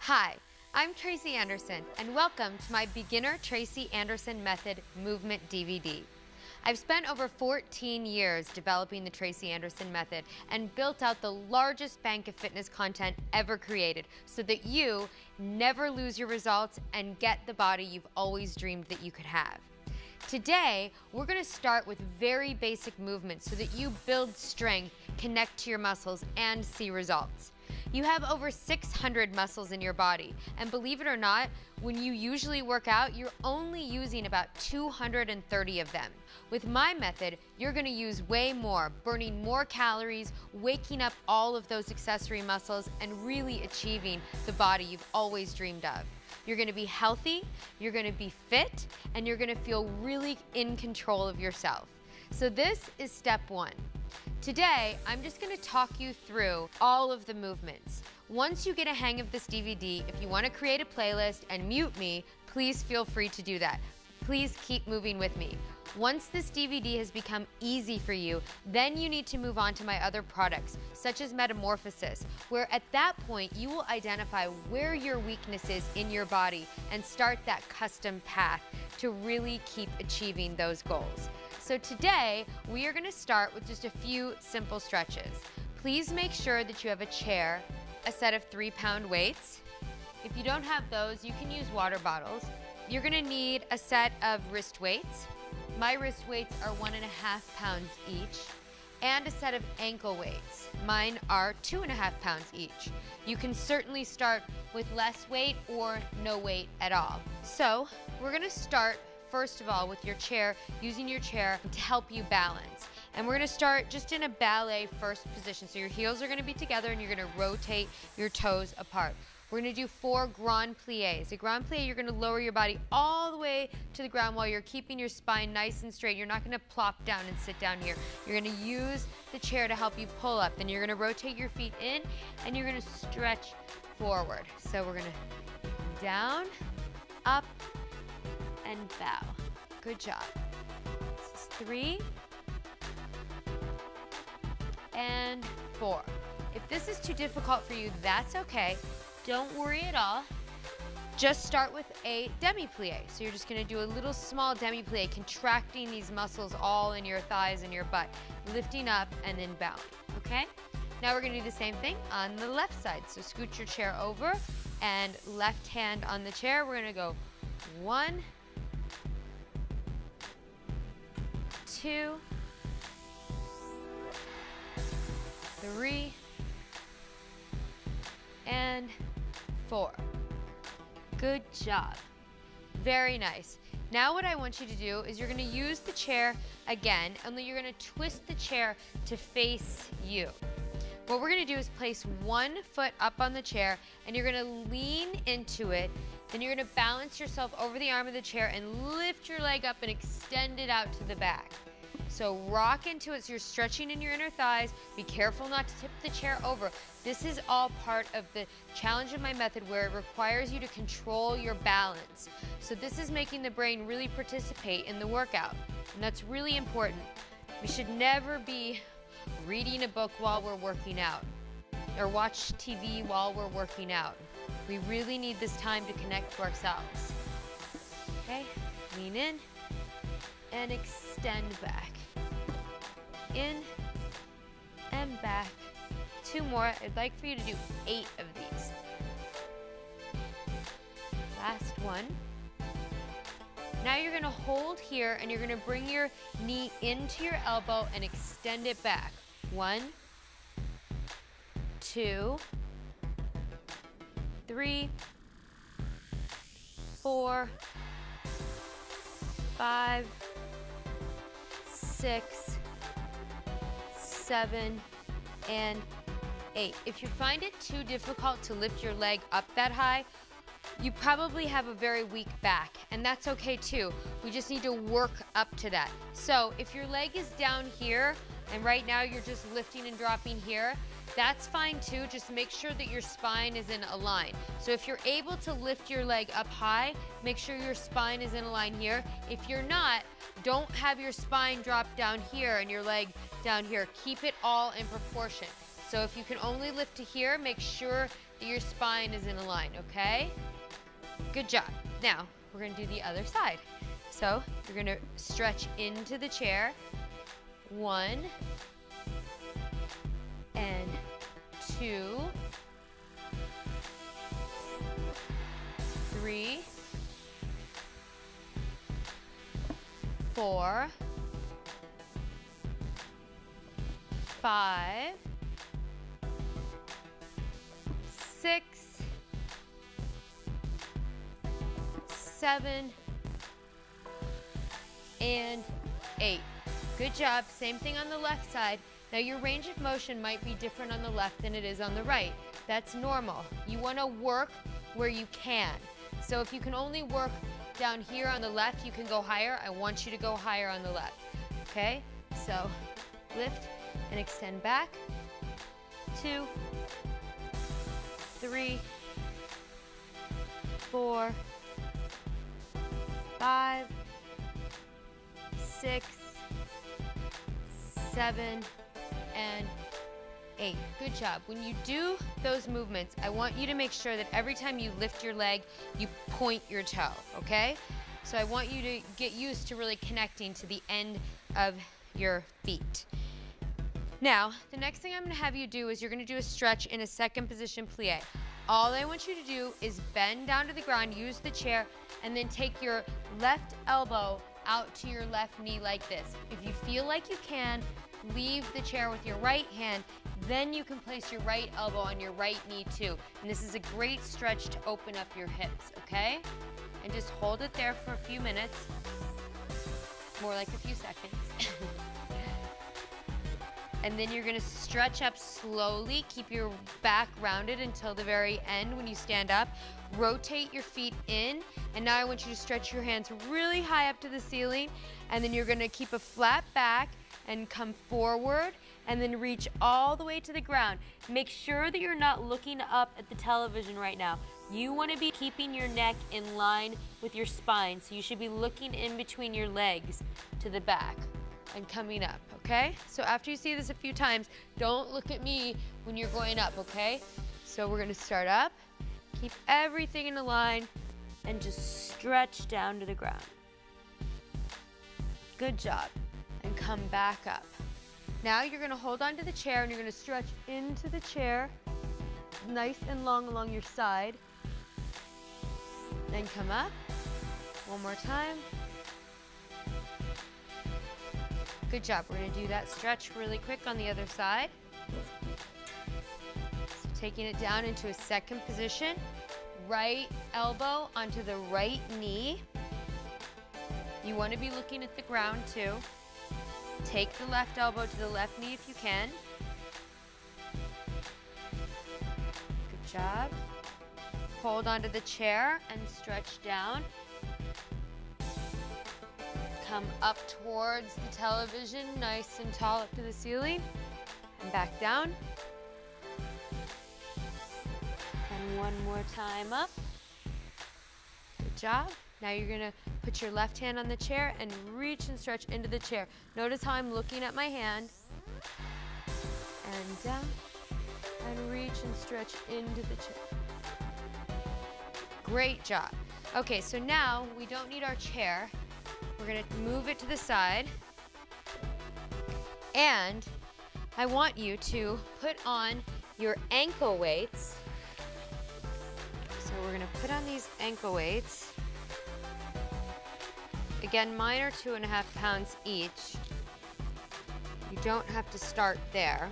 Hi, I'm Tracy Anderson, and welcome to my Beginner Tracy Anderson Method Movement DVD. I've spent over 14 years developing the Tracy Anderson Method and built out the largest bank of fitness content ever created so that you never lose your results and get the body you've always dreamed that you could have. Today, we're going to start with very basic movements so that you build strength, connect to your muscles, and see results. You have over 600 muscles in your body, and believe it or not, when you usually work out, you're only using about 230 of them. With my method, you're going to use way more, burning more calories, waking up all of those accessory muscles, and really achieving the body you've always dreamed of. You're going to be healthy, you're going to be fit, and you're going to feel really in control of yourself. So this is step one. Today, I'm just going to talk you through all of the movements. Once you get a hang of this DVD, if you want to create a playlist and mute me, please feel free to do that. Please keep moving with me. Once this DVD has become easy for you, then you need to move on to my other products, such as Metamorphosis, where at that point you will identify where your weakness is in your body and start that custom path to really keep achieving those goals. So today, we are going to start with just a few simple stretches. Please make sure that you have a chair, a set of 3-pound weights. If you don't have those, you can use water bottles. You're going to need a set of wrist weights. My wrist weights are 1.5 pounds each, and a set of ankle weights. Mine are 2.5 pounds each. You can certainly start with less weight or no weight at all. So we're going to start first of all with your chair, using your chair to help you balance. And we're going to start just in a ballet first position. So your heels are going to be together and you're going to rotate your toes apart. We're going to do 4 grand pliés. A grand plié, you're going to lower your body all the way to the ground while you're keeping your spine nice and straight. You're not going to plop down and sit down here. You're going to use the chair to help you pull up. Then you're going to rotate your feet in and you're going to stretch forward. So we're going to down, up, and bow. Good job. This is 3 and 4. If this is too difficult for you, that's okay. Don't worry at all. Just start with a demi-plie. So you're just going to do a little small demi-plie, contracting these muscles all in your thighs and your butt, lifting up and then bowing, okay? Now we're going to do the same thing on the left side. So scoot your chair over and left hand on the chair. We're going to go 1, 2, 3, and 4. Good job. Very nice. Now what I want you to do is you're going to use the chair again, only you're going to twist the chair to face you. What we're going to do is place one foot up on the chair and you're going to lean into it. Then you're going to balance yourself over the arm of the chair and lift your leg up and extend it out to the back. So rock into it so you're stretching in your inner thighs. Be careful not to tip the chair over. This is all part of the challenge of my method where it requires you to control your balance. So this is making the brain really participate in the workout. And that's really important. We should never be reading a book while we're working out or watch TV while we're working out. We really need this time to connect to ourselves. Okay, lean in and extend back. In and back. 2 more. I'd like for you to do 8 of these. Last one. Now you're going to hold here and you're going to bring your knee into your elbow and extend it back. 1, 2, 3, 4, 5, 6, 7, and 8. If you find it too difficult to lift your leg up that high, you probably have a very weak back, and that's okay too. We just need to work up to that. So if your leg is down here, and right now you're just lifting and dropping here, that's fine too. Just make sure that your spine is in a line. So if you're able to lift your leg up high, make sure your spine is in a line here. If you're not, don't have your spine drop down here and your leg down here. Keep it all in proportion. So if you can only lift to here, make sure that your spine is in a line, okay? Good job. Now, we're gonna do the other side. So, you're gonna stretch into the chair. 1 and 2, 3, 4, 5, 6, 7, and 8. Good job. Same thing on the left side. Now your range of motion might be different on the left than it is on the right. That's normal. You want to work where you can. So if you can only work down here on the left, you can go higher. I want you to go higher on the left. Okay? So lift and extend back. 2, 3, 4, 5, 6, 7, and 8. Good job. When you do those movements, I want you to make sure that every time you lift your leg, you point your toe, okay? So I want you to get used to really connecting to the end of your feet. Now, the next thing I'm going to have you do is you're going to do a stretch in a second position plie. All I want you to do is bend down to the ground, use the chair, and then take your left elbow out to your left knee like this. If you feel like you can, leave the chair with your right hand, then you can place your right elbow on your right knee too. And this is a great stretch to open up your hips, okay? And just hold it there for a few minutes, more like a few seconds. And then you're gonna stretch up slowly. Keep your back rounded until the very end when you stand up. Rotate your feet in, and now I want you to stretch your hands really high up to the ceiling, and then you're gonna keep a flat back and come forward, and then reach all the way to the ground. Make sure that you're not looking up at the television right now. You wanna be keeping your neck in line with your spine, so you should be looking in between your legs to the back and coming up, okay? So after you see this a few times, don't look at me when you're going up, okay? So we're gonna start up, keep everything in a line, and just stretch down to the ground. Good job. And come back up. Now you're gonna hold on to the chair and you're gonna stretch into the chair, nice and long along your side. Then come up, one more time. Good job. We're going to do that stretch really quick on the other side. So taking it down into a second position. Right elbow onto the right knee. You want to be looking at the ground too. Take the left elbow to the left knee if you can. Good job. Hold onto the chair and stretch down. Come up towards the television, nice and tall up to the ceiling, and back down. And one more time up. Good job. Now you're gonna put your left hand on the chair and reach and stretch into the chair. Notice how I'm looking at my hand. And down, and reach and stretch into the chair. Great job. Okay, so now we don't need our chair. We're gonna move it to the side. And I want you to put on your ankle weights. So we're gonna put on these ankle weights. Again, mine are 2.5 pounds each. You don't have to start there.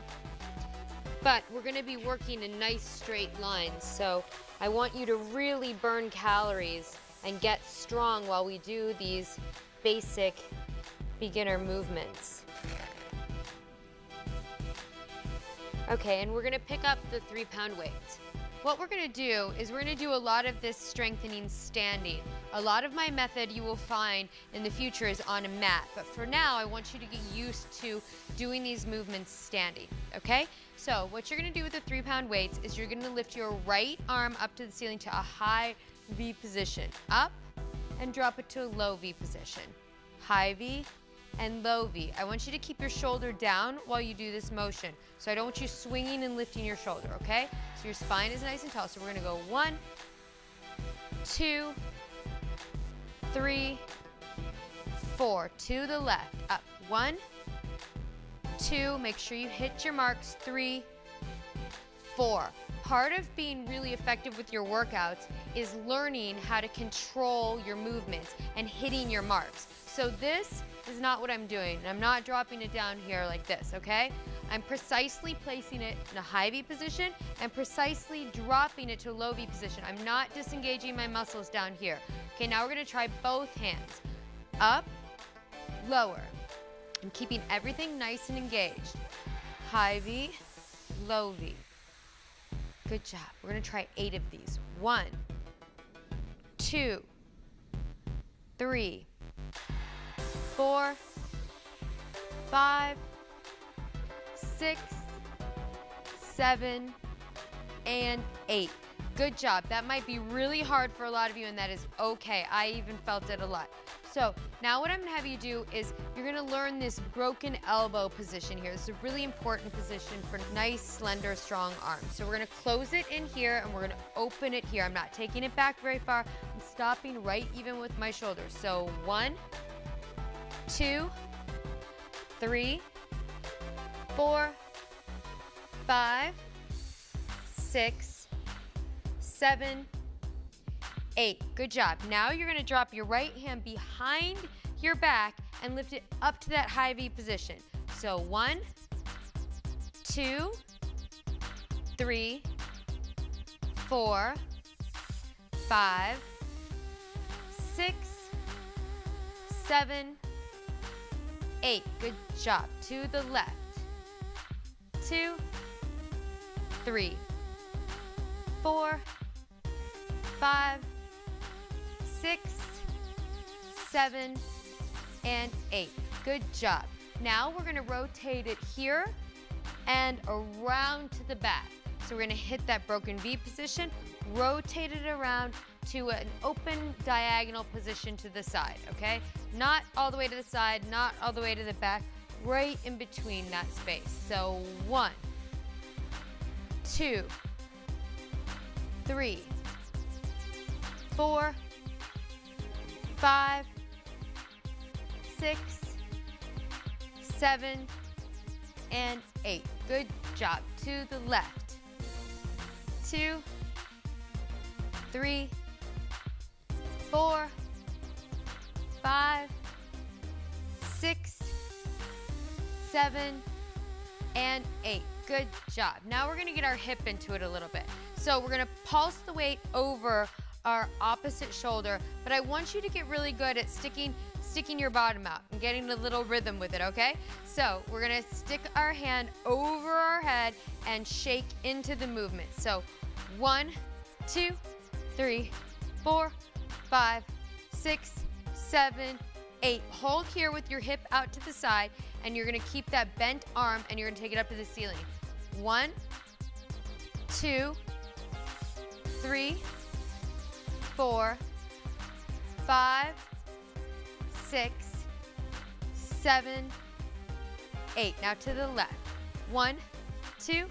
But we're gonna be working in nice straight lines. So I want you to really burn calories and get strong while we do these basic beginner movements. Okay, and we're gonna pick up the 3-pound weights. What we're gonna do is we're gonna do a lot of this strengthening standing. A lot of my method you will find in the future is on a mat, but for now I want you to get used to doing these movements standing, okay? So what you're gonna do with the 3-pound weights is you're gonna lift your right arm up to the ceiling to a high V position, up, and drop it to a low V position. High V, and low V. I want you to keep your shoulder down while you do this motion. So I don't want you swinging and lifting your shoulder, okay? So your spine is nice and tall. So we're gonna go 1, 2, 3, 4. To the left, up. 1, 2, make sure you hit your marks. 3, 4. Part of being really effective with your workouts is learning how to control your movements and hitting your marks. So this is not what I'm doing. I'm not dropping it down here like this, okay? I'm precisely placing it in a high V position and precisely dropping it to a low V position. I'm not disengaging my muscles down here. Okay, now we're gonna try both hands. Up, lower. I'm keeping everything nice and engaged. High V, low V. Good job. We're gonna try 8 of these. 1, 2, 3, 4, 5, 6, 7, and 8. Good job. That might be really hard for a lot of you, and that is okay. I even felt it a lot. So now what I'm gonna have you do is you're gonna learn this broken elbow position here. This is a really important position for nice, slender, strong arms. So we're gonna close it in here and we're gonna open it here. I'm not taking it back very far. I'm stopping right even with my shoulders. So 1, 2, 3, 4, 5, 6, 7, 8. Good job. Now you're gonna drop your right hand behind your back and lift it up to that high V position. So 1, 2, 3, 4, 5, 6, 7, 8. Good job. To the left. 2, 3, 4, 5, 6, 7, and 8. Good job. Now we're gonna rotate it here and around to the back. So we're gonna hit that broken V position, rotate it around to an open diagonal position to the side, okay? Not all the way to the side, not all the way to the back, right in between that space. So 1, 2, 3, 4, 5, 6, 7, and 8. Good job. To the left. 2, 3, 4, 5, 6, 7, and 8. Good job. Now we're gonna get our hip into it a little bit. So we're gonna pulse the weight over our opposite shoulder, but I want you to get really good at sticking your bottom out and getting a little rhythm with it, okay? So we're gonna stick our hand over our head and shake into the movement. So 1, 2, 3, 4, 5, 6, 7, 8. Hold here with your hip out to the side, and you're gonna keep that bent arm and you're gonna take it up to the ceiling. 1, 2, 3, 4, 5, 6, 7, 8. Now to the left. 1, 2,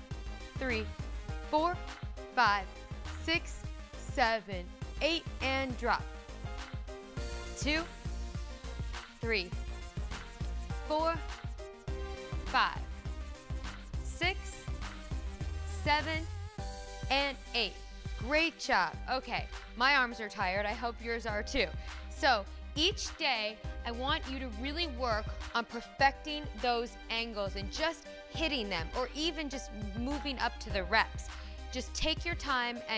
3, 4, 5, 6, 7, 8, and drop. 2, 3, 4, 5, 6, 7, and 8. Great job. Okay, my arms are tired. I hope yours are too. So each day, I want you to really work on perfecting those angles and just hitting them, or even just moving up to the reps. Just take your time and